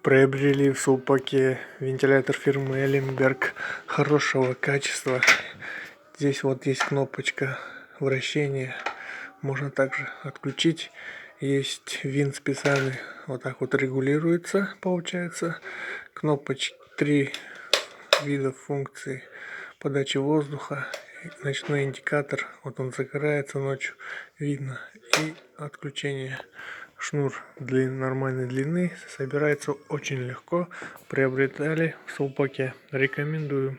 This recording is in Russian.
Приобрели в Сулпаке вентилятор фирмы Элленберг хорошего качества. Здесь вот есть кнопочка вращения, можно также отключить. Есть винт специальный, вот так вот регулируется, получается. Кнопочки, 3 вида функций: подачи воздуха, ночной индикатор, вот он загорается ночью, видно, и отключение. Шнур нормальной длины, собирается очень легко. Приобретали в Сулпаке, рекомендую.